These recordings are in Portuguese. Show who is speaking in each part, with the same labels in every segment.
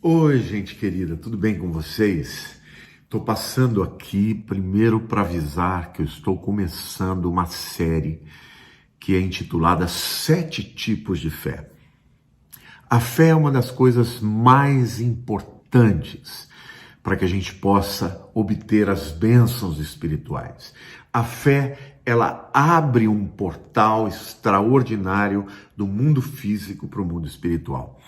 Speaker 1: Oi, gente querida, tudo bem com vocês? Estou passando aqui primeiro para avisar que eu estou começando uma série que é intitulada Sete Tipos de Fé. A fé é uma das coisas mais importantes para que a gente possa obter as bênçãos espirituais. A fé, ela abre um portal extraordinário do mundo físico para o mundo espiritual.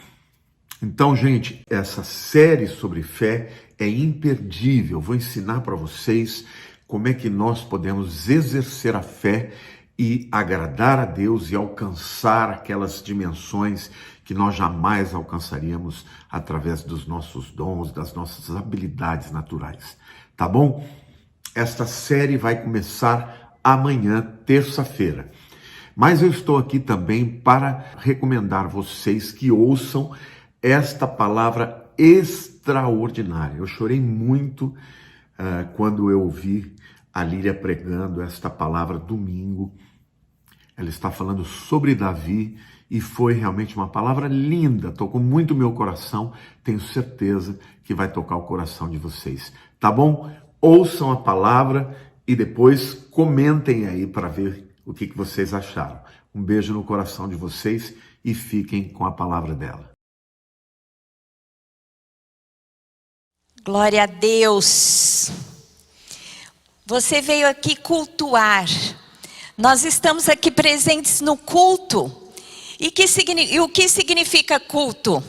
Speaker 1: Então, gente, essa série sobre fé é imperdível. Vou ensinar para vocês como é que nós podemos exercer a fé e agradar a Deus e alcançar aquelas dimensões que nós jamais alcançaríamos através dos nossos dons, das nossas habilidades naturais. Tá bom? Esta série vai começar amanhã, terça-feira. Mas eu estou aqui também para recomendar vocês que ouçam esta palavra extraordinária. Eu chorei muito quando eu ouvi a Lília pregando esta palavra domingo. Ela está falando sobre Davi e foi realmente uma palavra linda, tocou muito o meu coração. Tenho certeza que vai tocar o coração de vocês, tá bom? Ouçam a palavra e depois comentem aí para ver o que vocês acharam. Um beijo no coração de vocês e fiquem com a palavra dela.
Speaker 2: Glória a Deus. Você veio aqui cultuar. Nós estamos aqui presentes no culto. E o que significa culto?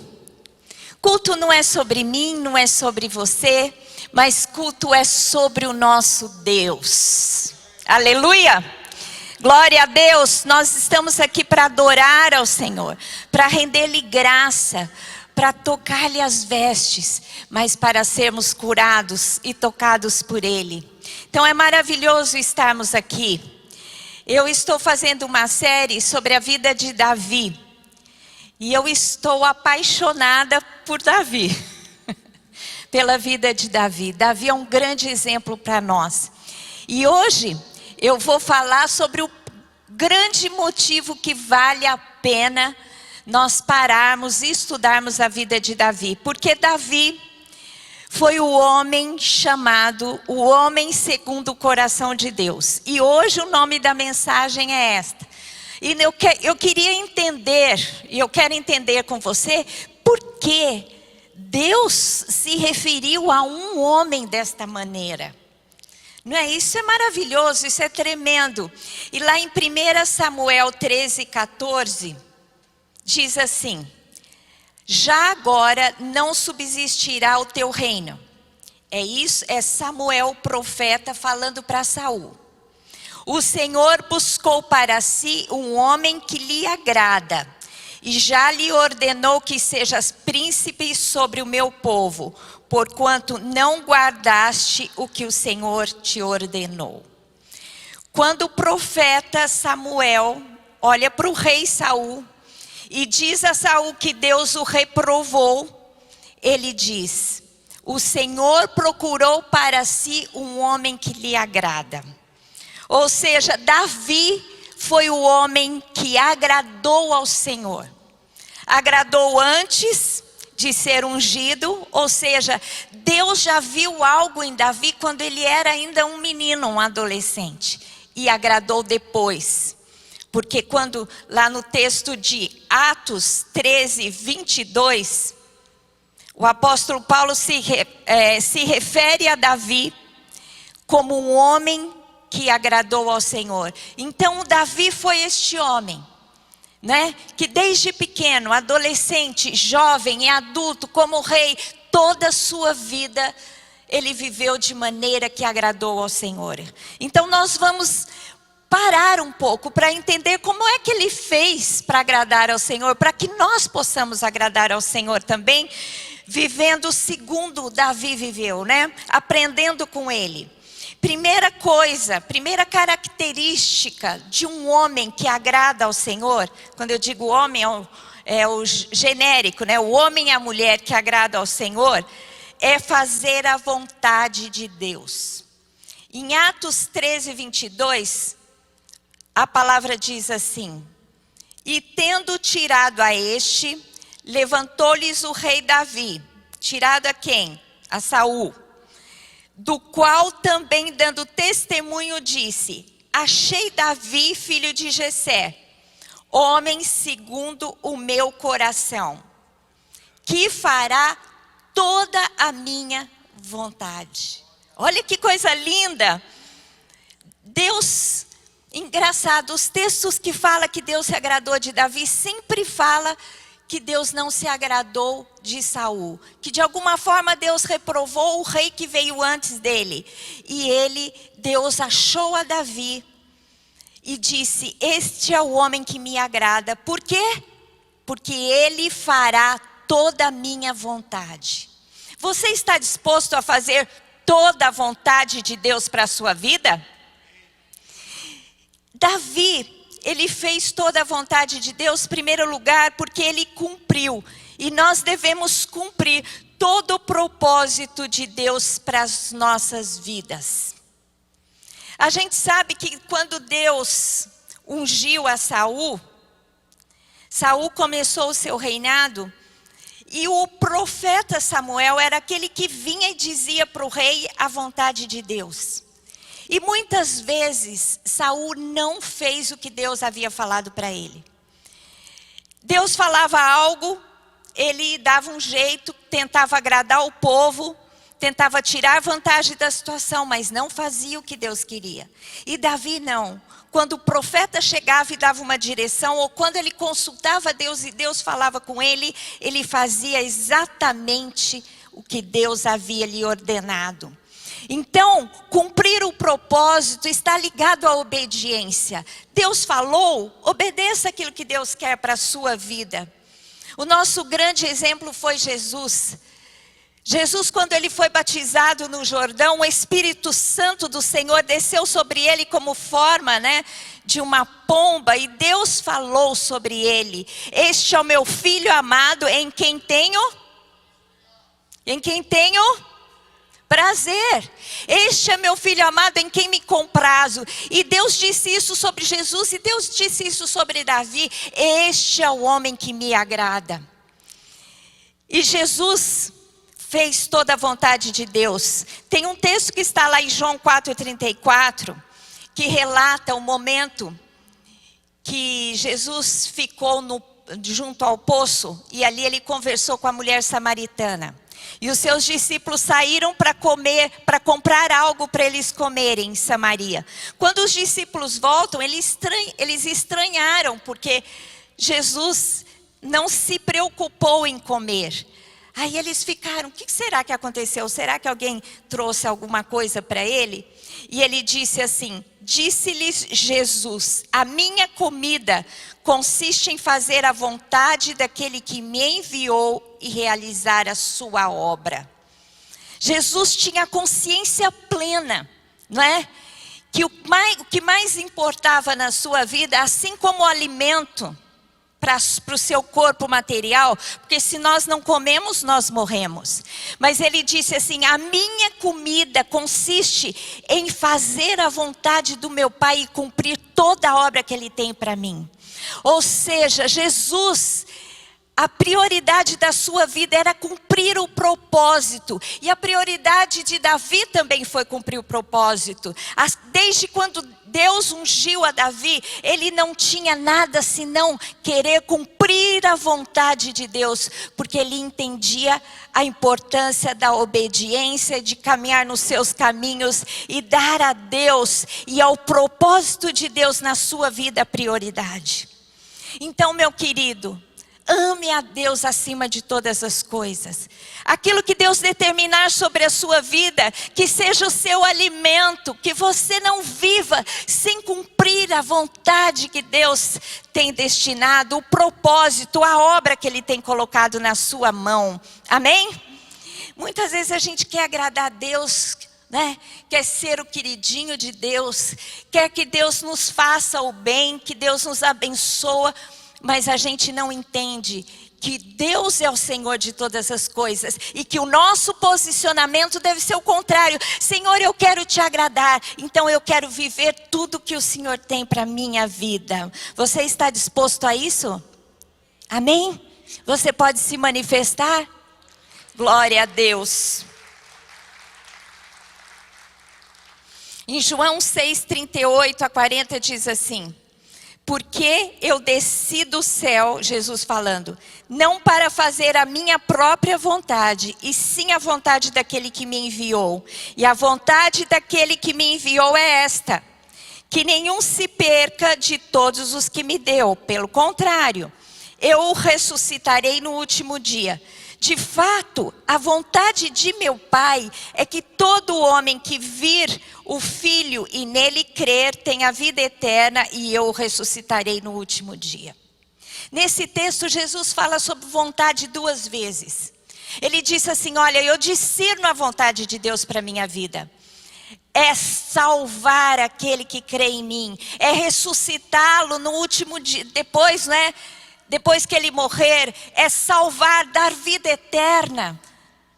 Speaker 2: Culto não é sobre mim, não é sobre você, mas culto é sobre o nosso Deus. Aleluia! Glória a Deus. Nós estamos aqui para adorar ao Senhor, para render-lhe graça, para tocar-lhe as vestes, mas para sermos curados e tocados por Ele. Então é maravilhoso estarmos aqui. Eu estou fazendo uma série sobre a vida de Davi. E eu estou apaixonada por Davi. Pela vida de Davi. Davi é um grande exemplo para nós. E hoje eu vou falar sobre o grande motivo que vale a pena nós pararmos e estudarmos a vida de Davi. Porque Davi foi o homem chamado, o homem segundo o coração de Deus. E hoje o nome da mensagem é esta. E eu queria entender, e eu quero entender com você, por que Deus se referiu a um homem desta maneira. Não é? Isso é maravilhoso, isso é tremendo. E lá em 1 Samuel 13:14... diz assim: já agora não subsistirá o teu reino. É Samuel, profeta, falando para Saul. O Senhor buscou para si um homem que lhe agrada, e já lhe ordenou que sejas príncipe sobre o meu povo, porquanto não guardaste o que o Senhor te ordenou. Quando o profeta Samuel olha para o rei Saul, e diz a Saul que Deus o reprovou, ele diz: o Senhor procurou para si um homem que lhe agrada. Ou seja, Davi foi o homem que agradou ao Senhor. Agradou antes de ser ungido, ou seja, Deus já viu algo em Davi quando ele era ainda um menino, um adolescente. E agradou depois. Porque quando lá no texto de Atos 13:22, o apóstolo Paulo se refere a Davi como um homem que agradou ao Senhor. Então Davi foi este homem, né? Que desde pequeno, adolescente, jovem e adulto, como rei, toda a sua vida ele viveu de maneira que agradou ao Senhor. Então nós vamos parar um pouco para entender como é que ele fez para agradar ao Senhor, para que nós possamos agradar ao Senhor também, vivendo segundo Davi viveu, né? Aprendendo com ele. Primeira característica de um homem que agrada ao Senhor, quando eu digo homem é o genérico, né? O homem e a mulher que agrada ao Senhor, é fazer a vontade de Deus. Em Atos 13:22, a palavra diz assim: e tendo tirado a este, levantou-lhes o rei Davi, tirado a quem? A Saul. Do qual também dando testemunho disse: achei Davi, filho de Jessé, homem segundo o meu coração, que fará toda a minha vontade. Olha que coisa linda. Deus, engraçado, os textos que falam que Deus se agradou de Davi, sempre fala que Deus não se agradou de Saul. Que de alguma forma Deus reprovou o rei que veio antes dele. E Deus achou a Davi e disse: este é o homem que me agrada. Por quê? Porque ele fará toda a minha vontade. Você está disposto a fazer toda a vontade de Deus para a sua vida? Davi, ele fez toda a vontade de Deus, em primeiro lugar, porque ele cumpriu. E nós devemos cumprir todo o propósito de Deus para as nossas vidas. A gente sabe que quando Deus ungiu a Saul, Saul começou o seu reinado, e o profeta Samuel era aquele que vinha e dizia para o rei a vontade de Deus. E muitas vezes Saul não fez o que Deus havia falado para ele. Deus falava algo, ele dava um jeito, tentava agradar o povo, tentava tirar vantagem da situação, mas não fazia o que Deus queria. E Davi não. Quando o profeta chegava e dava uma direção, ou quando ele consultava Deus e Deus falava com ele, ele fazia exatamente o que Deus havia lhe ordenado. Então, cumprir o propósito está ligado à obediência. Deus falou, obedeça aquilo que Deus quer para a sua vida. O nosso grande exemplo foi Jesus. Jesus, quando ele foi batizado no Jordão, o Espírito Santo do Senhor desceu sobre ele como forma, de uma pomba, e Deus falou sobre ele: este é o meu filho amado, em quem tenho prazer. Este é meu filho amado, em quem me comprazo. E Deus disse isso sobre Jesus, e Deus disse isso sobre Davi: este é o homem que me agrada. E Jesus fez toda a vontade de Deus. Tem um texto que está lá em João 4,34, que relata o momento que Jesus ficou junto ao poço, e ali ele conversou com a mulher samaritana. E os seus discípulos saíram para comprar algo para eles comerem em Samaria. Quando os discípulos voltam, eles estranharam, porque Jesus não se preocupou em comer. Aí eles ficaram: o que será que aconteceu? Será que alguém trouxe alguma coisa para ele? E ele disse assim: disse-lhes Jesus: a minha comida consiste em fazer a vontade daquele que me enviou e realizar a sua obra. Jesus tinha consciência plena, não é? Que o que mais importava na sua vida, assim como o alimento para o seu corpo material, porque se nós não comemos, nós morremos. Mas ele disse assim: a minha comida consiste em fazer a vontade do meu Pai e cumprir toda a obra que Ele tem para mim. Ou seja, Jesus, a prioridade da sua vida era cumprir o propósito. E a prioridade de Davi também foi cumprir o propósito. Desde quando Deus ungiu a Davi, ele não tinha nada senão querer cumprir a vontade de Deus, porque ele entendia a importância da obediência, de caminhar nos seus caminhos e dar a Deus e ao propósito de Deus na sua vida prioridade. Então, meu querido, ame a Deus acima de todas as coisas. Aquilo que Deus determinar sobre a sua vida, que seja o seu alimento, que você não viva sem cumprir a vontade que Deus tem destinado, o propósito, a obra que Ele tem colocado na sua mão. Amém? Muitas vezes a gente quer agradar a Deus, quer ser o queridinho de Deus, quer que Deus nos faça o bem, que Deus nos abençoa, mas a gente não entende que Deus é o Senhor de todas as coisas e que o nosso posicionamento deve ser o contrário. Senhor, eu quero te agradar, então eu quero viver tudo que o Senhor tem para a minha vida. Você está disposto a isso? Amém? Você pode se manifestar? Glória a Deus. Em João 6, 38 a 40 diz assim: porque eu desci do céu, Jesus falando, não para fazer a minha própria vontade, e sim a vontade daquele que me enviou. E a vontade daquele que me enviou é esta: que nenhum se perca de todos os que me deu. Pelo contrário, eu o ressuscitarei no último dia. De fato, a vontade de meu Pai é que todo homem que vir o Filho e nele crer tenha vida eterna, e eu o ressuscitarei no último dia. Nesse texto, Jesus fala sobre vontade 2 vezes. Ele disse assim: olha, eu discerno a vontade de Deus para a minha vida. É salvar aquele que crê em mim. É ressuscitá-lo no último dia, depois que ele morrer, é salvar, dar vida eterna.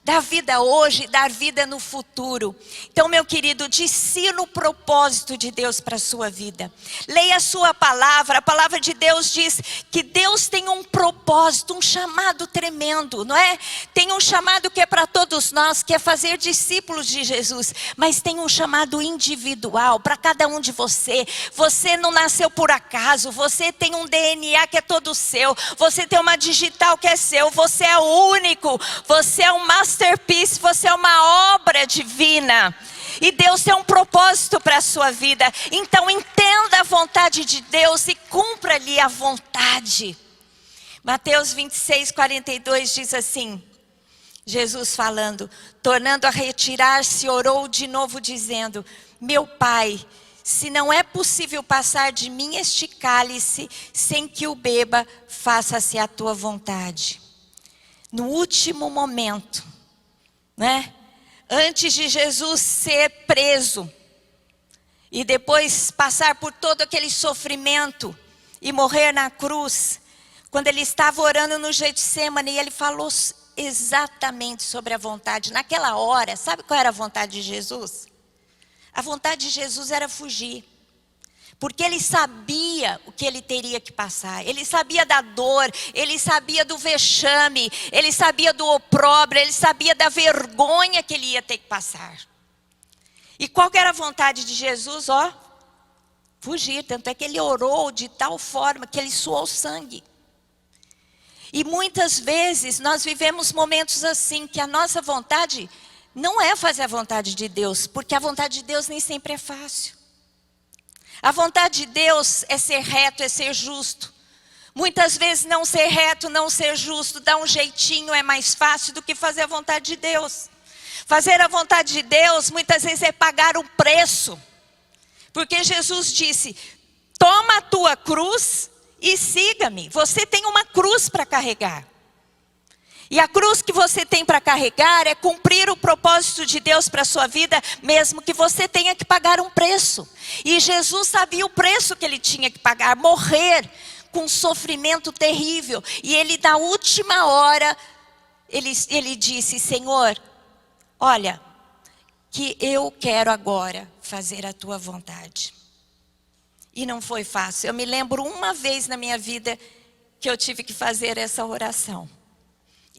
Speaker 2: Dar vida hoje, dar vida no futuro. Então, meu querido, discirna o propósito de Deus para a sua vida. Leia a sua palavra. A palavra de Deus diz que Deus tem um propósito, um chamado tremendo, não é? Tem um chamado que é para todos nós, que é fazer discípulos de Jesus. Mas tem um chamado individual para cada um de você. Você não nasceu por acaso. Você tem um DNA que é todo seu. Você tem uma digital que é seu. Você é único. Você é um masterpiece, você é uma obra divina. E Deus tem um propósito para a sua vida. Então entenda a vontade de Deus e cumpra-lhe a vontade. Mateus 26, 42 diz assim, Jesus falando, tornando a retirar-se, orou de novo dizendo: meu Pai, se não é possível passar de mim este cálice sem que o beba, faça-se a tua vontade. No último momento, né? Antes de Jesus ser preso e depois passar por todo aquele sofrimento e morrer na cruz, quando ele estava orando no Getsemane, ele falou exatamente sobre a vontade. Naquela hora, sabe qual era a vontade de Jesus? A vontade de Jesus era fugir. Porque ele sabia o que ele teria que passar. Ele sabia da dor, ele sabia do vexame, ele sabia do opróbrio, ele sabia da vergonha que ele ia ter que passar. E qual que era a vontade de Jesus? Fugir. Tanto é que ele orou de tal forma que ele suou sangue. E muitas vezes nós vivemos momentos assim, que a nossa vontade não é fazer a vontade de Deus, porque a vontade de Deus nem sempre é fácil. A vontade de Deus é ser reto, é ser justo. Muitas vezes não ser reto, não ser justo, dar um jeitinho é mais fácil do que fazer a vontade de Deus. Fazer a vontade de Deus muitas vezes é pagar um preço. Porque Jesus disse: toma a tua cruz e siga-me. Você tem uma cruz para carregar. E a cruz que você tem para carregar é cumprir o propósito de Deus para a sua vida, mesmo que você tenha que pagar um preço. E Jesus sabia o preço que ele tinha que pagar, morrer com um sofrimento terrível. E ele, na última hora, ele disse: Senhor, olha, que eu quero agora fazer a tua vontade. E não foi fácil. Eu me lembro uma vez na minha vida que eu tive que fazer essa oração.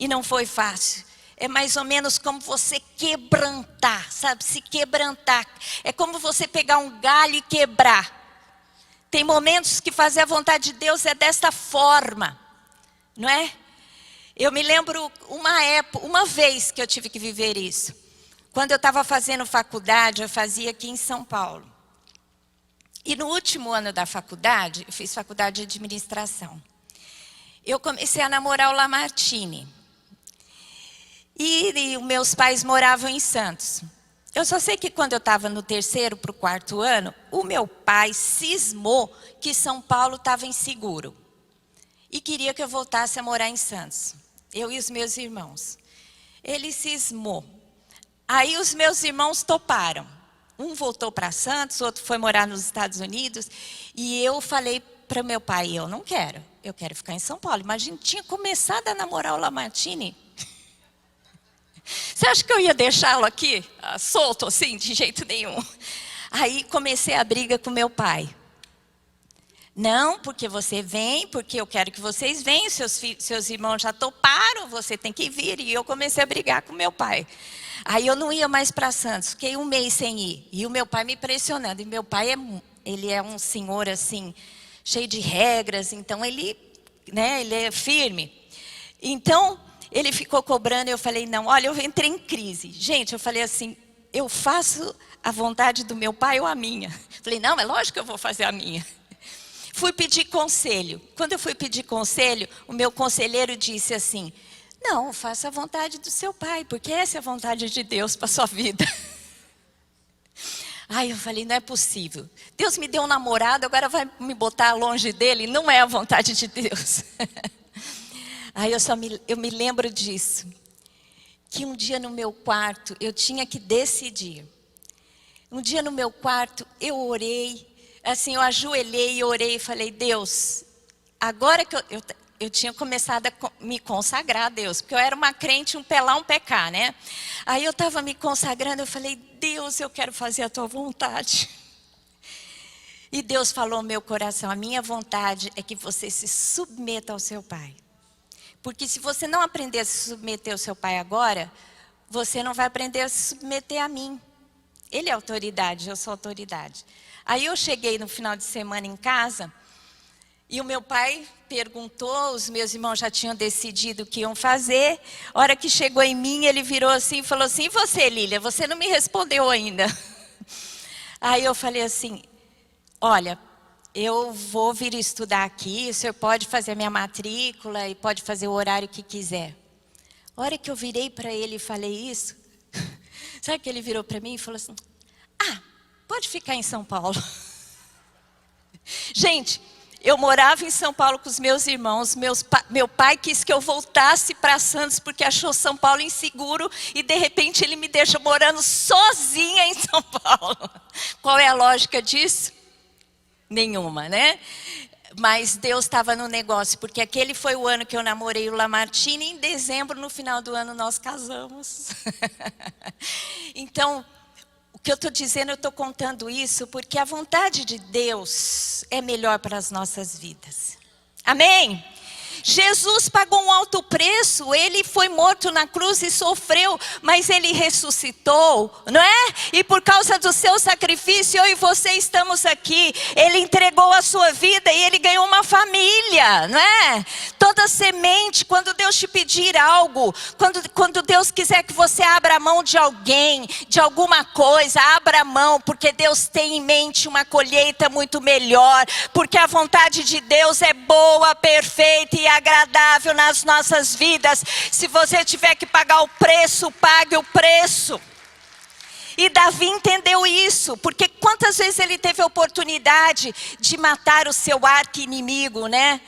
Speaker 2: E não foi fácil. É mais ou menos como você quebrantar, sabe? Se quebrantar. É como você pegar um galho e quebrar. Tem momentos que fazer a vontade de Deus é desta forma, não é? Eu me lembro uma vez que eu tive que viver isso. Quando eu estava fazendo faculdade, eu fazia aqui em São Paulo. E no último ano da faculdade, eu fiz faculdade de administração. Eu comecei a namorar o Lamartine. E os meus pais moravam em Santos. Eu só sei que quando eu estava no 3º para o 4º ano, o meu pai cismou que São Paulo estava inseguro. E queria que eu voltasse a morar em Santos. Eu e os meus irmãos. Ele cismou. Aí os meus irmãos toparam. Um voltou para Santos, o outro foi morar nos Estados Unidos. E eu falei para meu pai: eu não quero. Eu quero ficar em São Paulo. Imagina, tinha começado a namorar o Lamartine. Você acha que eu ia deixá-lo aqui, solto assim, de jeito nenhum? Aí comecei a briga com meu pai. Não, porque você vem, porque eu quero que vocês venham, seus irmãos já toparam, você tem que vir. E eu comecei a brigar com meu pai. Aí eu não ia mais para Santos, fiquei 1 mês sem ir. E o meu pai me pressionando. E meu pai, ele é um senhor assim, cheio de regras, então ele é firme. Então, ele ficou cobrando e eu falei, não, olha, eu entrei em crise. Gente, eu falei assim, eu faço a vontade do meu pai ou a minha? Falei, não, é lógico que eu vou fazer a minha. Fui pedir conselho. Quando eu fui pedir conselho, o meu conselheiro disse assim, não, faça a vontade do seu pai, porque essa é a vontade de Deus para a sua vida. Aí eu falei, não é possível. Deus me deu um namorado, agora vai me botar longe dele? Não é a vontade de Deus. Aí eu me lembro disso. Que um dia no meu quarto, eu tinha que decidir. Um dia no meu quarto, eu orei. Assim, eu ajoelhei e orei e falei, Deus, agora que eu tinha começado a me consagrar a Deus, porque eu era uma crente, um pé lá, um pé cá, né? Aí eu estava me consagrando, eu falei, Deus, eu quero fazer a tua vontade. E Deus falou no meu coração, a minha vontade é que você se submeta ao seu pai. Porque se você não aprender a se submeter ao seu pai agora, você não vai aprender a se submeter a mim. Ele é autoridade, eu sou autoridade. Aí eu cheguei no final de semana em casa, e o meu pai perguntou, os meus irmãos já tinham decidido o que iam fazer. A hora que chegou em mim, ele virou assim e falou assim, e você, Lília, você não me respondeu ainda. Aí eu falei assim, olha, eu vou vir estudar aqui, o senhor pode fazer a minha matrícula e pode fazer o horário que quiser. A hora que eu virei para ele e falei isso, sabe que ele virou para mim e falou assim, pode ficar em São Paulo. Gente, eu morava em São Paulo com os meus irmãos, meu pai quis que eu voltasse para Santos porque achou São Paulo inseguro e de repente ele me deixa morando sozinha em São Paulo. Qual é a lógica disso? Nenhuma, né? Mas Deus estava no negócio, porque aquele foi o ano que eu namorei o Lamartine e em dezembro, no final do ano, nós casamos. Então, o que eu estou dizendo, eu estou contando isso porque a vontade de Deus é melhor para as nossas vidas. Amém? Jesus pagou um alto preço, ele foi morto na cruz e sofreu, mas ele ressuscitou, não é? E por causa do seu sacrifício, eu e você estamos aqui. Ele entregou a sua vida e ele ganhou uma família, não é? Toda semente, quando Deus te pedir algo, quando Deus quiser que você abra a mão de alguém, de alguma coisa, abra a mão, porque Deus tem em mente uma colheita muito melhor, porque a vontade de Deus é boa, perfeita e agradável nas nossas vidas. Se você tiver que pagar o preço, pague o preço. E Davi entendeu isso, porque quantas vezes ele teve a oportunidade de matar o seu arqui-inimigo, né?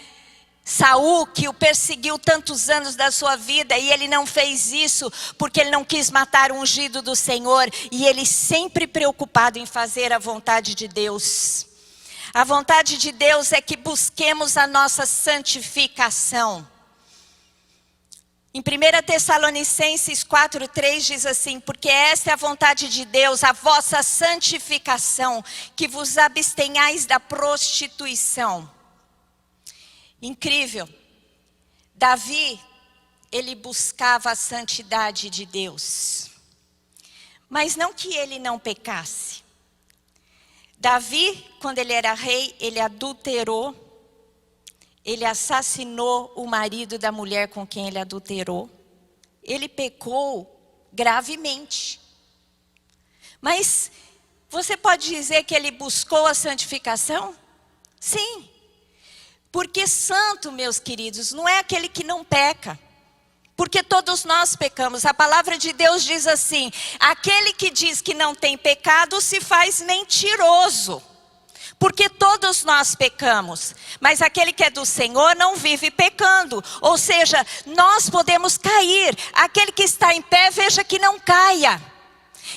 Speaker 2: Saul, que o perseguiu tantos anos da sua vida, e ele não fez isso porque ele não quis matar o ungido do Senhor, e ele sempre preocupado em fazer a vontade de Deus. A vontade de Deus é que busquemos a nossa santificação. Em 1 Tessalonicenses 4:3 diz assim, porque esta é a vontade de Deus, a vossa santificação, que vos abstenhais da prostituição. Incrível. Davi, ele buscava a santidade de Deus. Mas não que ele não pecasse. Davi, quando ele era rei, ele adulterou. Ele assassinou o marido da mulher com quem ele adulterou. Ele pecou gravemente. Mas você pode dizer que ele buscou a santificação? Sim. Porque santo, meus queridos, não é aquele que não peca. Porque todos nós pecamos. A palavra de Deus diz assim, aquele que diz que não tem pecado se faz mentiroso. Porque todos nós pecamos, mas aquele que é do Senhor não vive pecando. Ou seja, nós podemos cair. Aquele que está em pé, veja que não caia.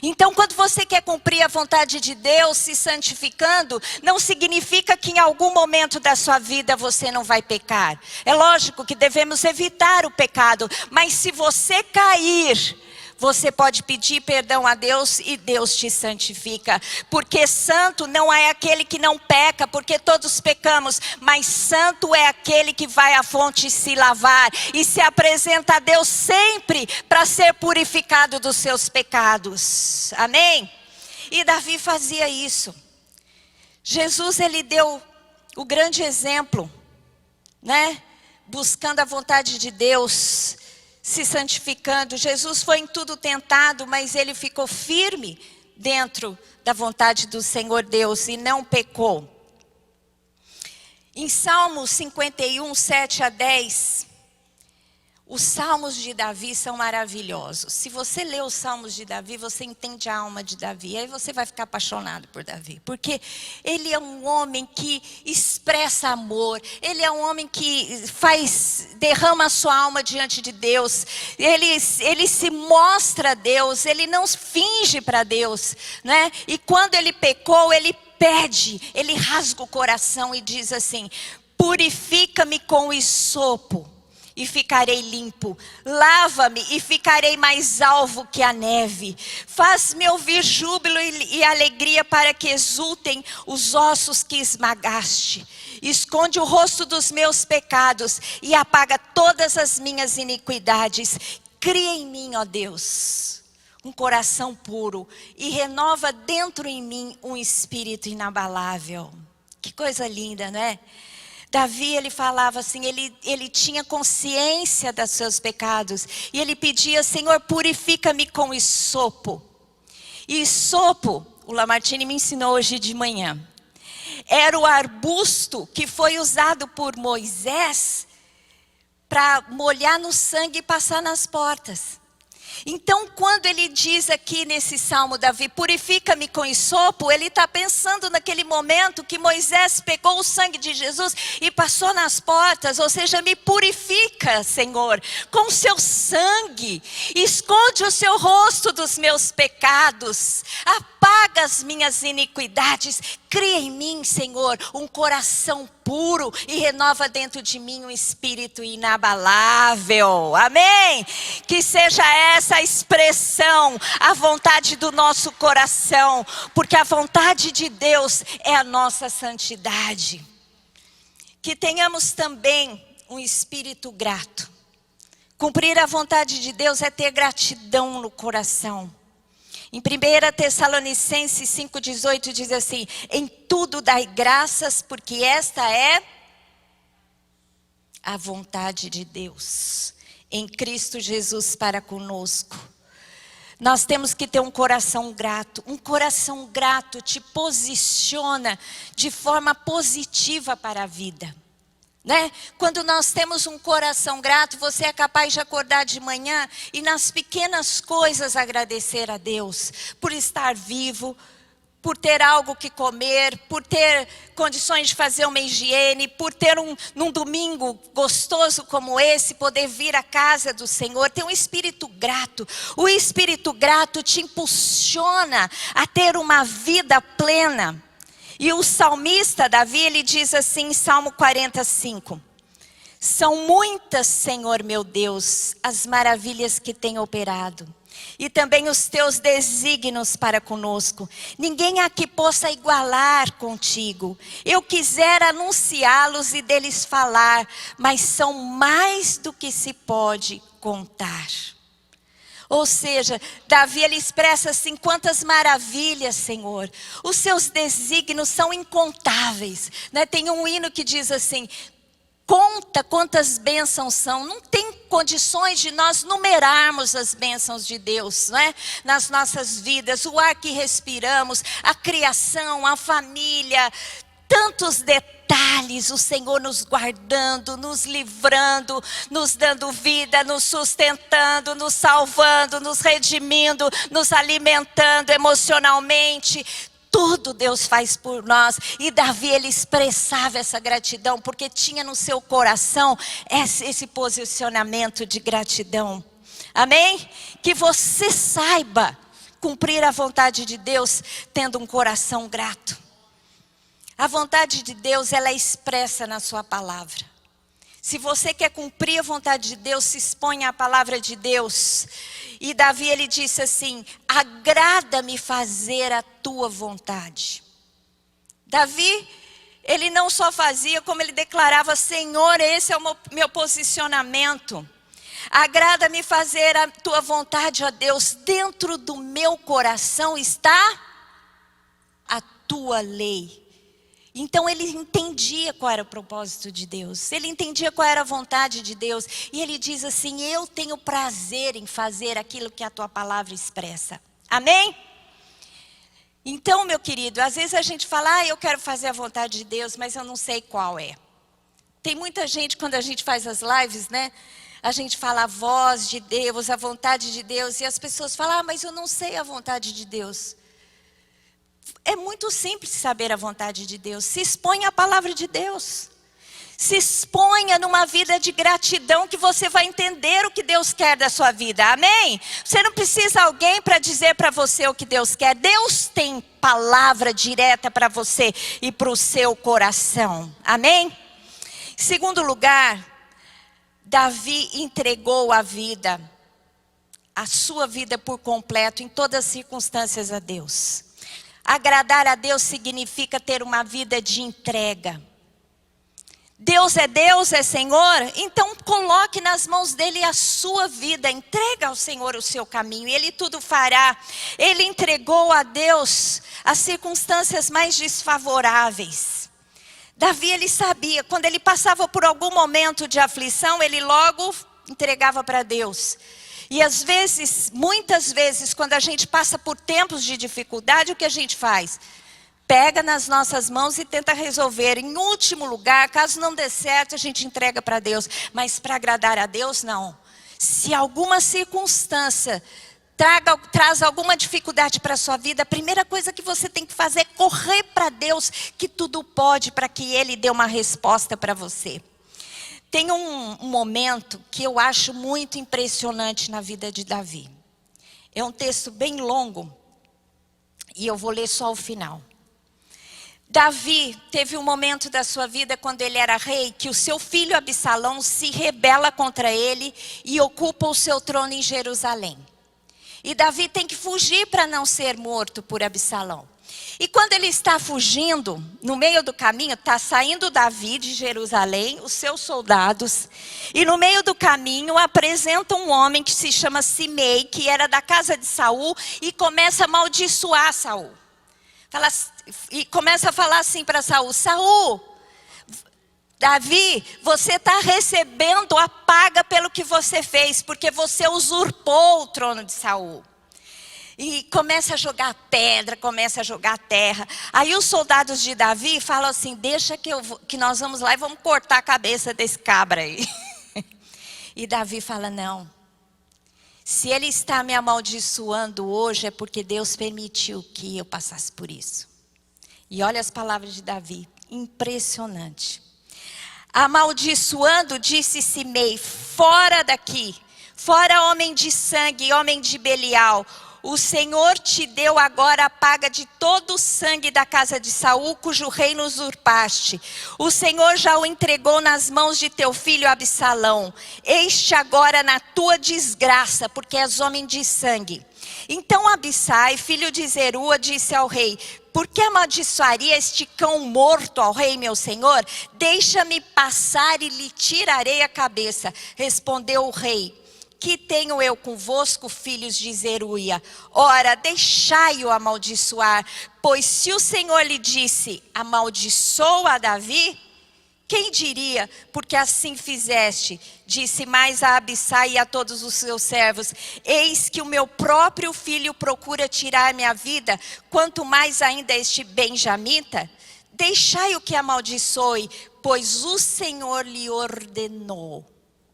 Speaker 2: Então, quando você quer cumprir a vontade de Deus, se santificando, não significa que em algum momento da sua vida você não vai pecar. É lógico que devemos evitar o pecado, mas se você cair, você pode pedir perdão a Deus e Deus te santifica. Porque santo não é aquele que não peca, porque todos pecamos. Mas santo é aquele que vai à fonte se lavar e se apresenta a Deus sempre para ser purificado dos seus pecados. Amém? E Davi fazia isso. Jesus, ele deu o grande exemplo, né? Buscando a vontade de Deus, se santificando. Jesus foi em tudo tentado, mas ele ficou firme dentro da vontade do Senhor Deus e não pecou. Em Salmos 51, 7 a 10, os salmos de Davi são maravilhosos. Se você lê os salmos de Davi, você entende a alma de Davi. Aí você vai ficar apaixonado por Davi. Porque ele é um homem que expressa amor. Ele é um homem que derrama a sua alma diante de Deus. Ele se mostra a Deus. Ele não finge para Deus, né? E quando ele pecou, ele pede. Ele rasga o coração e diz assim: purifica-me com o hisopo e ficarei limpo. Lava-me e ficarei mais alvo que a neve. Faz-me ouvir júbilo e alegria para que exultem os ossos que esmagaste. Esconde o rosto dos meus pecados e apaga todas as minhas iniquidades. Cria em mim, ó Deus, um coração puro e renova dentro em mim um espírito inabalável. Que coisa linda, não é? Davi, ele falava assim, ele tinha consciência dos seus pecados. E ele pedia: Senhor, purifica-me com hisopo. E hisopo, o Lamartine me ensinou hoje de manhã, era o arbusto que foi usado por Moisés para molhar no sangue e passar nas portas. Então, quando ele diz aqui nesse salmo, Davi, purifica-me com hisopo, ele está pensando naquele momento que Moisés pegou o sangue de Jesus e passou nas portas. Ou seja, me purifica, Senhor, com o seu sangue. Esconde o seu rosto dos meus pecados. Apaga as minhas iniquidades. Cria em mim, Senhor, um coração puro e renova dentro de mim um espírito inabalável. Amém? Que seja essa a expressão, a vontade do nosso coração, porque a vontade de Deus é a nossa santidade. Que tenhamos também um espírito grato. Cumprir a vontade de Deus é ter gratidão no coração. Em 1 Tessalonicenses 5,18 diz assim: em tudo dai graças, porque esta é a vontade de Deus em Cristo Jesus para conosco. Nós temos que ter um coração grato. Um coração grato te posiciona de forma positiva para a vida, né? Quando nós temos um coração grato, você é capaz de acordar de manhã e nas pequenas coisas agradecer a Deus por estar vivo, por ter algo que comer, por ter condições de fazer uma higiene, por ter num domingo gostoso como esse, poder vir à casa do Senhor, ter um espírito grato. O espírito grato te impulsiona a ter uma vida plena. E o salmista Davi, ele diz assim em Salmo 45: são muitas, Senhor meu Deus, as maravilhas que tem operado, e também os teus desígnios para conosco. Ninguém aqui possa igualar contigo. Eu quisera anunciá-los e deles falar, mas são mais do que se pode contar. Ou seja, Davi, ele expressa assim: quantas maravilhas, Senhor. Os seus desígnios são incontáveis, né? Tem um hino que diz assim: conta quantas bênçãos são. Não tem condições de nós numerarmos as bênçãos de Deus, né? Nas nossas vidas, o ar que respiramos, a criação, a família, tantos detalhes, o Senhor nos guardando, nos livrando, nos dando vida, nos sustentando, nos salvando, nos redimindo, nos alimentando emocionalmente. Tudo Deus faz por nós. E Davi, ele expressava essa gratidão, porque tinha no seu coração esse posicionamento de gratidão. Amém? Que você saiba cumprir a vontade de Deus tendo um coração grato. A vontade de Deus, ela é expressa na sua palavra. Se você quer cumprir a vontade de Deus, se exponha à palavra de Deus. E Davi, ele disse assim: agrada-me fazer a tua vontade. Davi, ele não só fazia, como ele declarava: Senhor, esse é o meu posicionamento. Agrada-me fazer a tua vontade, ó Deus. Dentro do meu coração está a tua lei. Então ele entendia qual era o propósito de Deus. Ele entendia qual era a vontade de Deus. E ele diz assim: eu tenho prazer em fazer aquilo que a tua palavra expressa. Amém? Então, meu querido, às vezes a gente fala: eu quero fazer a vontade de Deus, mas eu não sei qual é. Tem muita gente, quando a gente faz as lives, né? A gente fala a voz de Deus, a vontade de Deus. E as pessoas falam: mas eu não sei a vontade de Deus. É muito simples saber a vontade de Deus. Se exponha à palavra de Deus. Se exponha numa vida de gratidão, que você vai entender o que Deus quer da sua vida. Amém? Você não precisa de alguém para dizer para você o que Deus quer. Deus tem palavra direta para você e para o seu coração. Amém? Em segundo lugar, Davi entregou a sua vida por completo, em todas as circunstâncias, a Deus. Agradar a Deus significa ter uma vida de entrega. Deus, é Senhor, então coloque nas mãos dele a sua vida. Entrega ao Senhor o seu caminho, e ele tudo fará. Ele entregou a Deus as circunstâncias mais desfavoráveis. Davi, ele sabia, quando ele passava por algum momento de aflição, ele logo entregava para Deus. E às vezes, muitas vezes, quando a gente passa por tempos de dificuldade, o que a gente faz? Pega nas nossas mãos e tenta resolver. Em último lugar, caso não dê certo, a gente entrega para Deus. Mas para agradar a Deus, não. Se alguma circunstância traz alguma dificuldade para a sua vida, a primeira coisa que você tem que fazer é correr para Deus, que tudo pode, para que Ele dê uma resposta para você. Tem um momento que eu acho muito impressionante na vida de Davi. É um texto bem longo e eu vou ler só o final. Davi teve um momento da sua vida, quando ele era rei, que o seu filho Absalão se rebela contra ele e ocupa o seu trono em Jerusalém. E Davi tem que fugir para não ser morto por Absalão. E quando ele está fugindo, no meio do caminho, está saindo Davi de Jerusalém, os seus soldados. E no meio do caminho apresenta um homem que se chama Simei, que era da casa de Saul, e começa a amaldiçoar Saul. E começa a falar assim para Saul: Saul, Davi, você está recebendo a paga pelo que você fez, porque você usurpou o trono de Saul. E começa a jogar pedra, começa a jogar terra. Aí os soldados de Davi falam assim: deixa que nós vamos lá e vamos cortar a cabeça desse cabra aí. E Davi fala: não. Se ele está me amaldiçoando hoje, é porque Deus permitiu que eu passasse por isso. E olha as palavras de Davi, impressionante. Amaldiçoando, disse Simei: fora daqui, fora homem de sangue, homem de Belial. O Senhor te deu agora a paga de todo o sangue da casa de Saul, cujo reino usurpaste. O Senhor já o entregou nas mãos de teu filho Absalão. Este agora na tua desgraça, porque és homem de sangue. Então Abissai, filho de Zerua, disse ao rei: por que amaldiçoaria este cão morto ao rei meu senhor? Deixa-me passar e lhe tirarei a cabeça. Respondeu o rei: que tenho eu convosco, filhos de Zeruia? Ora, deixai-o amaldiçoar, pois se o Senhor lhe disse: amaldiçoa a Davi, quem diria, porque assim fizeste? Disse mais a Abissai e a todos os seus servos: eis que o meu próprio filho procura tirar minha vida, quanto mais ainda este benjamita? Deixai-o que amaldiçoe, pois o Senhor lhe ordenou.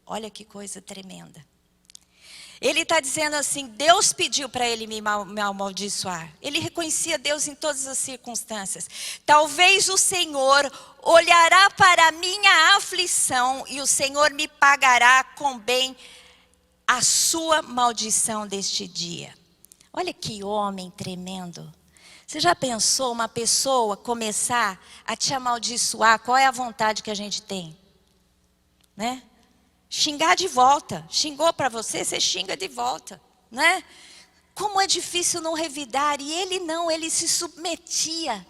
Speaker 2: Olha que coisa tremenda. Ele está dizendo assim: Deus pediu para ele me amaldiçoar. Ele reconhecia Deus em todas as circunstâncias. Talvez o Senhor olhará para a minha aflição e o Senhor me pagará com bem a sua maldição deste dia. Olha que homem tremendo. Você já pensou uma pessoa começar a te amaldiçoar? Qual é a vontade que a gente tem? né? Xingar de volta. Xingou para você, você xinga de volta, né? Como é difícil não revidar. E ele não, ele se submetia.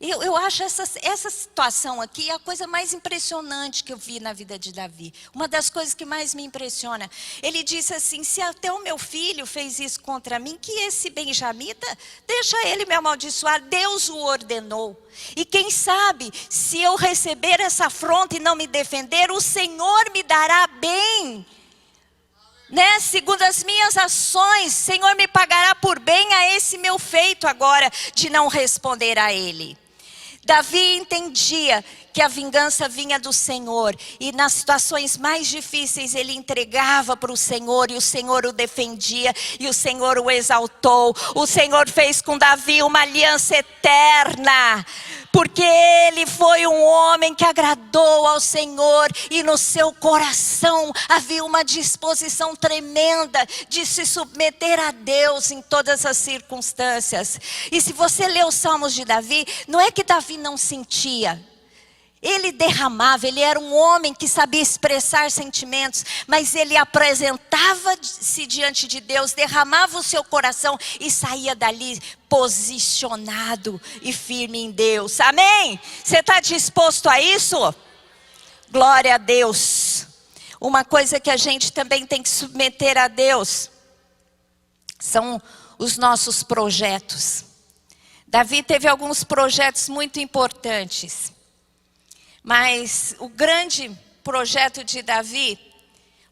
Speaker 2: Eu acho essa situação aqui a coisa mais impressionante que eu vi na vida de Davi. Uma das coisas que mais me impressiona. Ele disse assim, se até o meu filho fez isso contra mim, que esse benjamita, deixa ele me amaldiçoar. Deus o ordenou. E quem sabe, se eu receber essa afronta e não me defender, o Senhor me dará bem. Né? Segundo as minhas ações, o Senhor me pagará por bem a esse meu feito agora de não responder a ele. Davi entendia que a vingança vinha do Senhor. E nas situações mais difíceis ele entregava para o Senhor. E o Senhor o defendia. E o Senhor o exaltou. O Senhor fez com Davi uma aliança eterna. Porque ele foi um homem que agradou ao Senhor. E no seu coração havia uma disposição tremenda de se submeter a Deus em todas as circunstâncias. E se você lê os Salmos de Davi, não é que Davi não sentia. Ele derramava, ele era um homem que sabia expressar sentimentos, mas ele apresentava-se diante de Deus, derramava o seu coração e saía dali posicionado e firme em Deus. Amém? Você está disposto a isso? Glória a Deus. Uma coisa que a gente também tem que submeter a Deus são os nossos projetos. Davi teve alguns projetos muito importantes. Mas o grande projeto de Davi,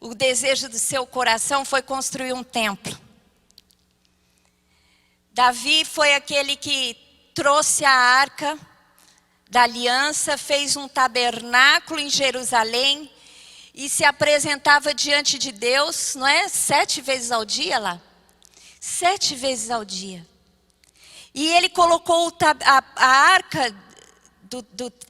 Speaker 2: o desejo do seu coração foi construir um templo. Davi foi aquele que trouxe a arca da aliança, fez um tabernáculo em Jerusalém e se apresentava diante de Deus, não é? 7 vezes ao dia lá. 7 vezes ao dia. E ele colocou a arca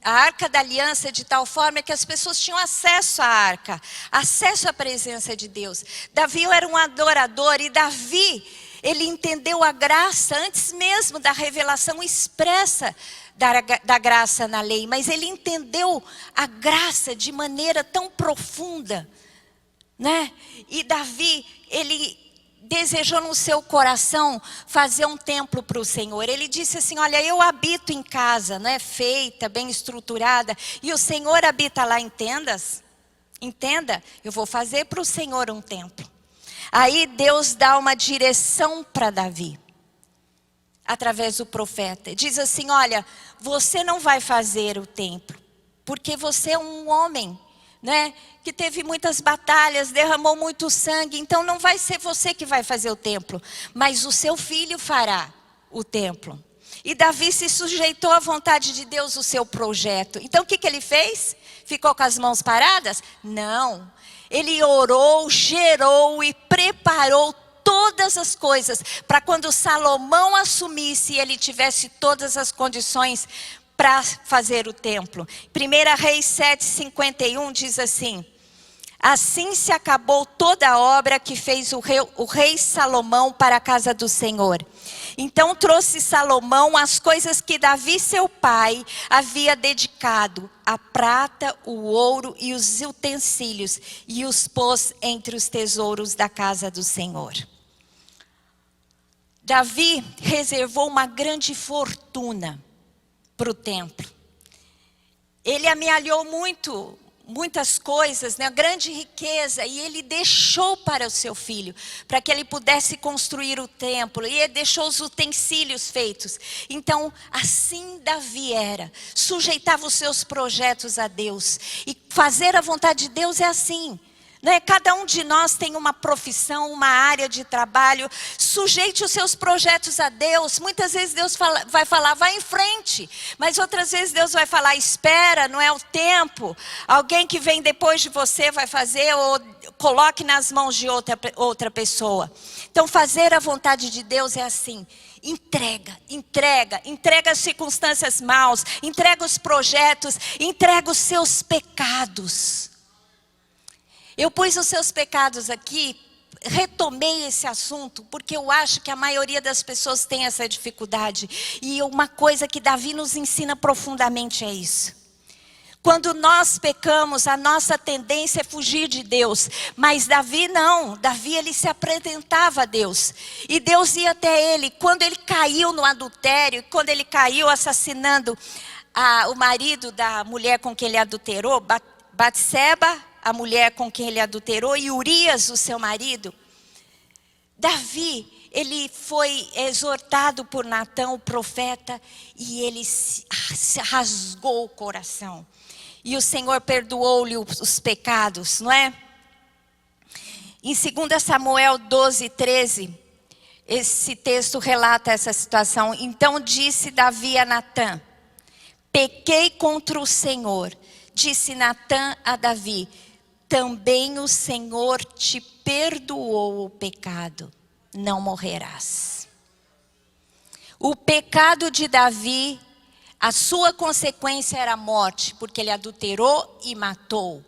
Speaker 2: a arca da aliança de tal forma que as pessoas tinham acesso à arca, acesso à presença de Deus. Davi era um adorador e Davi, ele entendeu a graça antes mesmo da revelação expressa da graça na lei. Mas ele entendeu a graça de maneira tão profunda, né? E Davi, ele desejou no seu coração fazer um templo para o Senhor. Ele disse assim, olha, eu habito em casa, não é feita, bem estruturada, e o Senhor habita lá em tendas. Entenda, eu vou fazer para o Senhor um templo. Aí Deus dá uma direção para Davi, através do profeta. Diz assim, olha, você não vai fazer o templo, porque você é um homem, né, que teve muitas batalhas, derramou muito sangue, então não vai ser você que vai fazer o templo, mas o seu filho fará o templo. E Davi se sujeitou à vontade de Deus, o seu projeto. Então o que ele fez? Ficou com as mãos paradas? Não. Ele orou, gerou e preparou todas as coisas para quando Salomão assumisse e ele tivesse todas as condições para fazer o templo. 1 Reis 7:51 diz assim: assim se acabou toda a obra que fez o rei Salomão para a casa do Senhor. Então trouxe Salomão as coisas que Davi seu pai havia dedicado, a prata, o ouro e os utensílios, e os pôs entre os tesouros da casa do Senhor. Davi reservou uma grande fortuna para o templo. Ele amealhou muitas coisas, né? Grande riqueza, e ele deixou para o seu filho, para que ele pudesse construir o templo, e ele deixou os utensílios feitos. Então, assim Davi era, sujeitava os seus projetos a Deus, e fazer a vontade de Deus é assim. Né? Cada um de nós tem uma profissão, uma área de trabalho. Sujeite os seus projetos a Deus. Muitas vezes Deus vai falar, vai em frente. Mas outras vezes Deus vai falar, espera, não é o tempo. Alguém que vem depois de você vai fazer, ou coloque nas mãos de outra pessoa. Então fazer a vontade de Deus é assim. Entrega as circunstâncias maus, entrega os projetos, entrega os seus pecados. Eu pus os seus pecados aqui, retomei esse assunto, porque eu acho que a maioria das pessoas tem essa dificuldade. E uma coisa que Davi nos ensina profundamente é isso. Quando nós pecamos, a nossa tendência é fugir de Deus. Mas Davi não. Davi, ele se apresentava a Deus. E Deus ia até ele. Quando ele caiu no adultério, quando ele caiu assassinando o marido da mulher com quem ele adulterou, Batseba, a mulher com quem ele adulterou, e Urias, o seu marido, Davi, ele foi exortado por Natã, o profeta, e ele se rasgou o coração. E o Senhor perdoou-lhe os pecados, não é? Em 2 Samuel 12, 13, esse texto relata essa situação. Então disse Davi a Natã: pequei contra o Senhor. Disse Natã a Davi: também o Senhor te perdoou o pecado, não morrerás. O pecado de Davi, a sua consequência era a morte, porque ele adulterou e matou.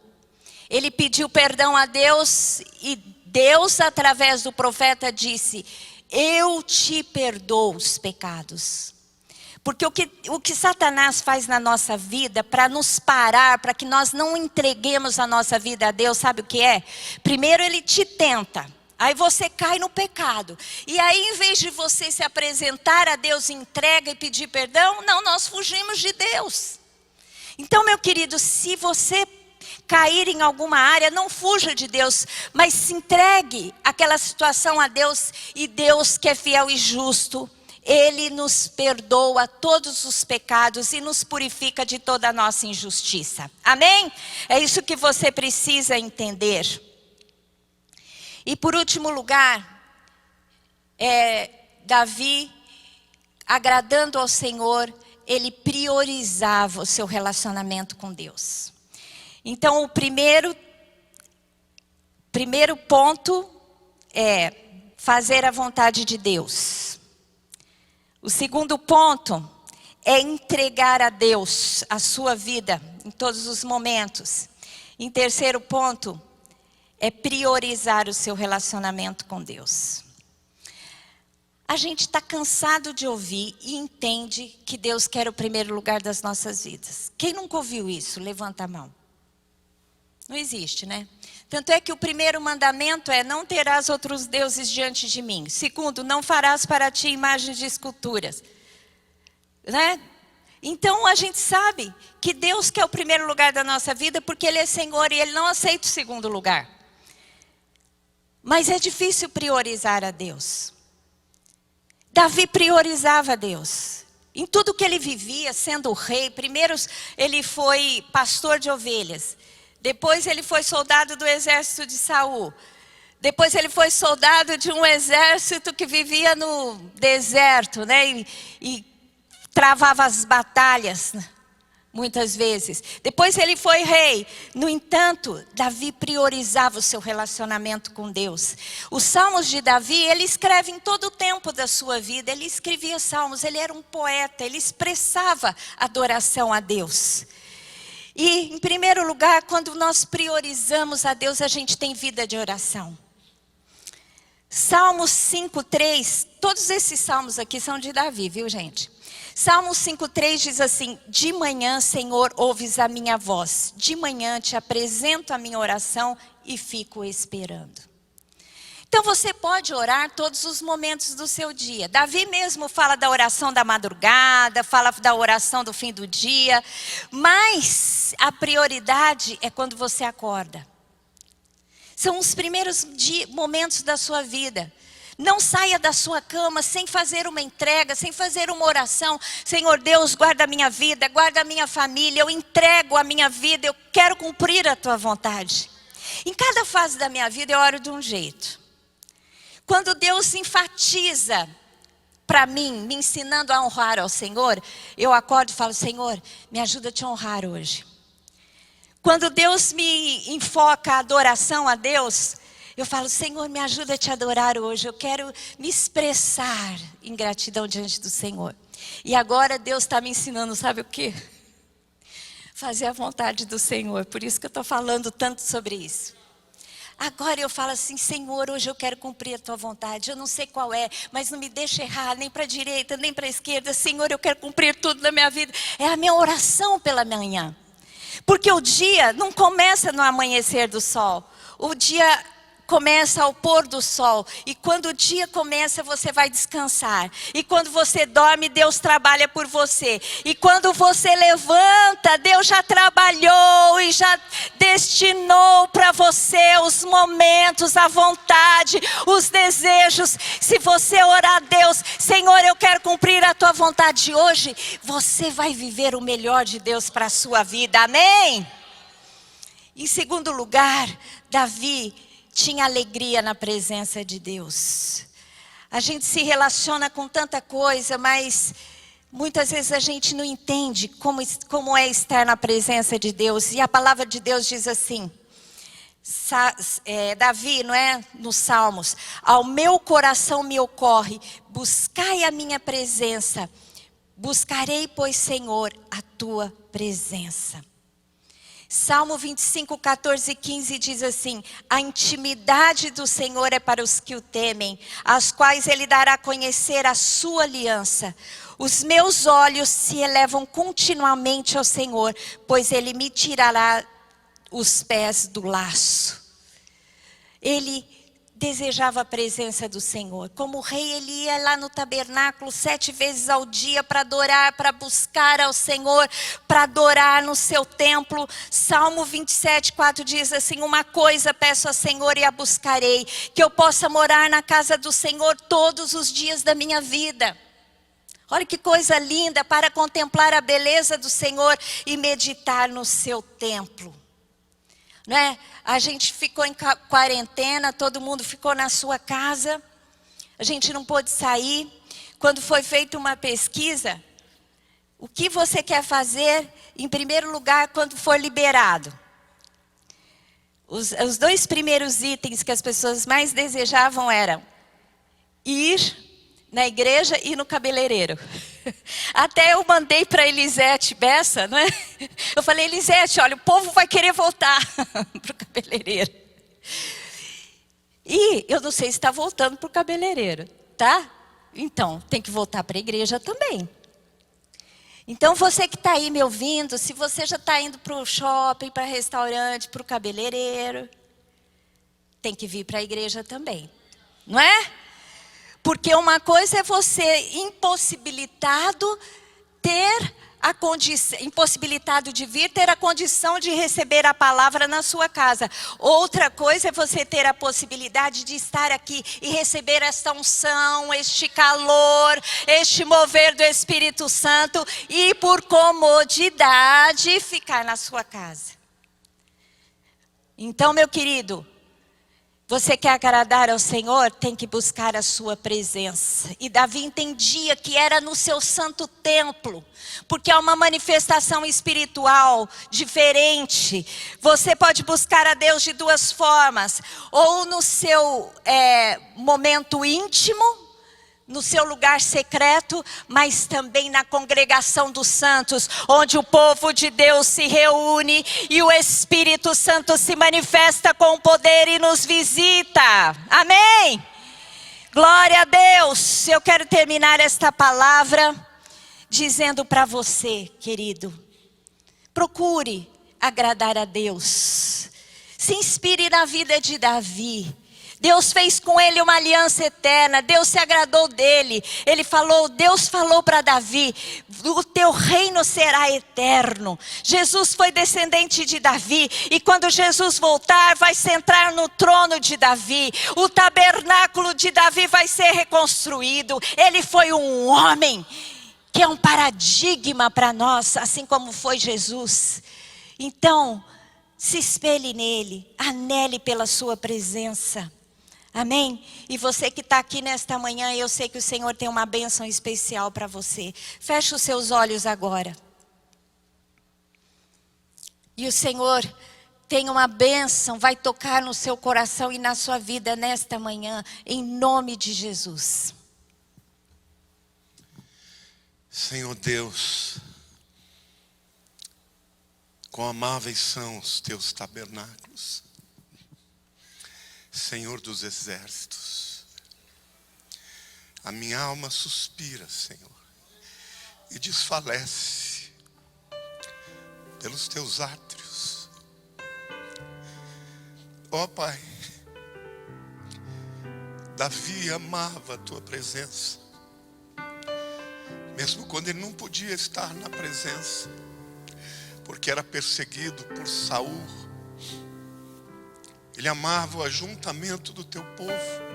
Speaker 2: Ele pediu perdão a Deus e Deus, através do profeta, disse: eu te perdoo os pecados. Porque o que Satanás faz na nossa vida para nos parar, para que nós não entreguemos a nossa vida a Deus, sabe o que é? Primeiro ele te tenta, aí você cai no pecado. E aí, em vez de você se apresentar a Deus, entrega e pedir perdão, não, nós fugimos de Deus. Então, meu querido, se você cair em alguma área, não fuja de Deus, mas se entregue aquela situação a Deus. E Deus, que é fiel e justo, Ele nos perdoa todos os pecados e nos purifica de toda a nossa injustiça. Amém? É isso que você precisa entender. E por último lugar, Davi, agradando ao Senhor, ele priorizava o seu relacionamento com Deus. Então, o primeiro ponto é fazer a vontade de Deus. O segundo ponto é entregar a Deus a sua vida em todos os momentos. Em terceiro ponto, é priorizar o seu relacionamento com Deus. A gente está cansado de ouvir e entende que Deus quer o primeiro lugar das nossas vidas. Quem nunca ouviu isso? Levanta a mão. Não existe, né? Tanto é que o primeiro mandamento é: não terás outros deuses diante de mim. Segundo, não farás para ti imagens de esculturas. Né? Então a gente sabe que Deus quer o primeiro lugar da nossa vida porque Ele é Senhor e Ele não aceita o segundo lugar. Mas é difícil priorizar a Deus. Davi priorizava a Deus. Em tudo que ele vivia, sendo rei, primeiro ele foi pastor de ovelhas. Depois ele foi soldado do exército de Saul. Depois ele foi soldado de um exército que vivia no deserto, né? E travava as batalhas, muitas vezes. Depois ele foi rei. No entanto, Davi priorizava o seu relacionamento com Deus. Os salmos de Davi, ele escreve em todo o tempo da sua vida. Ele escrevia salmos, ele era um poeta, ele expressava adoração a Deus. E, em primeiro lugar, quando nós priorizamos a Deus, a gente tem vida de oração. Salmos 5:3, todos esses salmos aqui são de Davi, viu, gente? Salmos 5:3 diz assim: de manhã, Senhor, ouves a minha voz. De manhã te apresento a minha oração e fico esperando. Então você pode orar todos os momentos do seu dia. Davi mesmo fala da oração da madrugada, fala da oração do fim do dia. Mas a prioridade é quando você acorda. São os primeiros momentos da sua vida. Não saia da sua cama sem fazer uma entrega, sem fazer uma oração. Senhor Deus, guarda a minha vida, guarda a minha família. Eu entrego a minha vida, eu quero cumprir a tua vontade. Em cada fase da minha vida eu oro de um jeito. Quando Deus enfatiza para mim, me ensinando a honrar ao Senhor, eu acordo e falo: Senhor, me ajuda a te honrar hoje. Quando Deus me enfoca a adoração a Deus, eu falo: Senhor, me ajuda a te adorar hoje. Eu quero me expressar em gratidão diante do Senhor. E agora Deus está me ensinando, sabe o quê? Fazer a vontade do Senhor. Por isso que eu estou falando tanto sobre isso. Agora eu falo assim: Senhor, hoje eu quero cumprir a tua vontade. Eu não sei qual é, mas não me deixa errar, nem para a direita, nem para a esquerda. Senhor, eu quero cumprir tudo na minha vida. É a minha oração pela manhã. Porque o dia não começa no amanhecer do sol. O dia começa ao pôr do sol. E quando o dia começa, você vai descansar. E quando você dorme, Deus trabalha por você. E quando você levanta, Deus já trabalhou e já destinou para você os momentos, a vontade, os desejos. Se você orar a Deus, Senhor, eu quero cumprir a tua vontade hoje, você vai viver o melhor de Deus para a sua vida. Amém? Em segundo lugar, Davi tinha alegria na presença de Deus. A gente se relaciona com tanta coisa, mas muitas vezes a gente não entende como é estar na presença de Deus. E a palavra de Deus diz assim, Davi, não é? Nos Salmos: ao meu coração me ocorre, buscai a minha presença. Buscarei, pois, Senhor, a tua presença. Salmo 25, 14 e 15 diz assim: a intimidade do Senhor é para os que o temem, aos quais Ele dará a conhecer a sua aliança. Os meus olhos se elevam continuamente ao Senhor, pois Ele me tirará os pés do laço. Ele desejava a presença do Senhor. Como rei, ele ia lá no tabernáculo 7 vezes ao dia para adorar, para buscar ao Senhor, para adorar no seu templo. Salmo 27, 4 diz assim: uma coisa peço ao Senhor e a buscarei, que eu possa morar na casa do Senhor todos os dias da minha vida. Olha que coisa linda, para contemplar a beleza do Senhor e meditar no seu templo. Né? A gente ficou em quarentena, todo mundo ficou na sua casa, a gente não pôde sair. Quando foi feita uma pesquisa, o que você quer fazer em primeiro lugar quando for liberado? Os 2 primeiros itens que as pessoas mais desejavam eram ir na igreja e no cabeleireiro. Até eu mandei para Elisete Bessa, né? Eu falei: Elisete, olha, o povo vai querer voltar para o cabeleireiro. E eu não sei se está voltando para o cabeleireiro, tá? Então, tem que voltar para a igreja também. Então, você que está aí me ouvindo, se você já está indo para o shopping, para restaurante, para o cabeleireiro, tem que vir para a igreja também, não é? Porque uma coisa é você impossibilitado de vir, ter a condição de receber a palavra na sua casa. Outra coisa é você ter a possibilidade de estar aqui e receber esta unção, este calor, este mover do Espírito Santo e por comodidade ficar na sua casa. Então, meu querido, você quer agradar ao Senhor, tem que buscar a sua presença. E Davi entendia que era no seu santo templo, porque é uma manifestação espiritual diferente. Você pode buscar a Deus de 2 formas: ou no seu momento íntimo, no seu lugar secreto, mas também na congregação dos santos, onde o povo de Deus se reúne e o Espírito Santo se manifesta com poder e nos visita. Amém? Glória a Deus. Eu quero terminar esta palavra dizendo para você, querido, procure agradar a Deus. Se inspire na vida de Davi. Deus fez com ele uma aliança eterna. Deus se agradou dele. Deus falou para Davi: o teu reino será eterno. Jesus foi descendente de Davi. E quando Jesus voltar, vai sentar no trono de Davi. O tabernáculo de Davi vai ser reconstruído. Ele foi um homem que é um paradigma para nós, assim como foi Jesus. Então, se espelhe nele, anele pela sua presença. Amém? E você que está aqui nesta manhã, eu sei que o Senhor tem uma bênção especial para você. Feche os seus olhos agora. E o Senhor tem uma bênção, vai tocar no seu coração e na sua vida nesta manhã, em nome de Jesus.
Speaker 3: Senhor Deus, quão amáveis são os teus tabernáculos, Senhor dos exércitos. A minha alma suspira, Senhor, e desfalece pelos teus átrios. Ó Pai, Davi amava a tua presença, mesmo quando ele não podia estar na presença, porque era perseguido por Saul. Ele amava o ajuntamento do teu povo.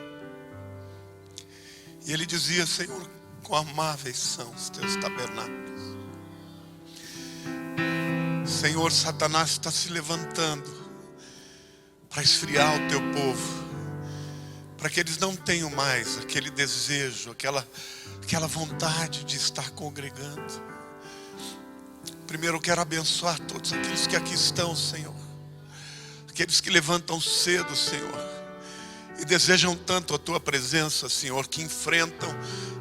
Speaker 3: E ele dizia: Senhor, quão amáveis são os teus tabernáculos. Senhor, Satanás está se levantando para esfriar o teu povo, para que eles não tenham mais aquele desejo, aquela vontade de estar congregando. Primeiro eu quero abençoar todos aqueles que aqui estão, Senhor. Aqueles que levantam cedo, Senhor, e desejam tanto a tua presença, Senhor, que enfrentam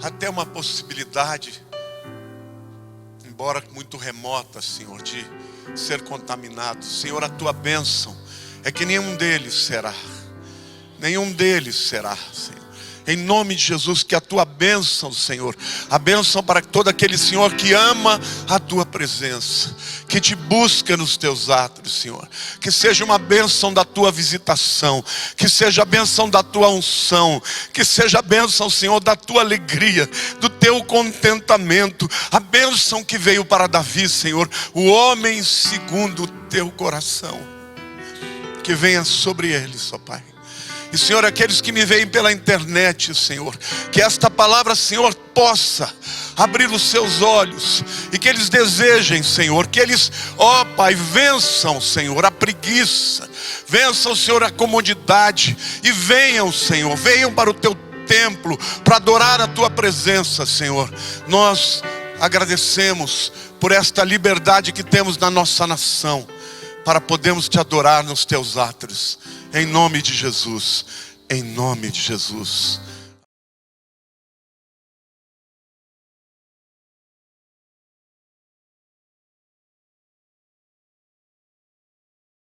Speaker 3: até uma possibilidade, embora muito remota, Senhor, de ser contaminado. Senhor, a tua bênção é que nenhum deles será, Senhor. Em nome de Jesus, que a tua bênção, Senhor, a bênção para todo aquele, Senhor, que ama a tua presença, que te busca nos teus átrios, Senhor, que seja uma bênção da tua visitação, que seja a bênção da tua unção, que seja a bênção, Senhor, da tua alegria, do teu contentamento, a bênção que veio para Davi, Senhor, o homem segundo o teu coração, que venha sobre eles, ó Pai. E Senhor, aqueles que me veem pela internet, Senhor, que esta palavra, Senhor, possa abrir os seus olhos, e que eles desejem, Senhor, que eles, ó Pai, vençam, Senhor, a preguiça, vençam, Senhor, a comodidade, e venham, Senhor, venham para o teu templo, para adorar a tua presença, Senhor. Nós agradecemos por esta liberdade que temos na nossa nação, para podermos te adorar nos teus átrios. Em nome de Jesus. Em nome de Jesus.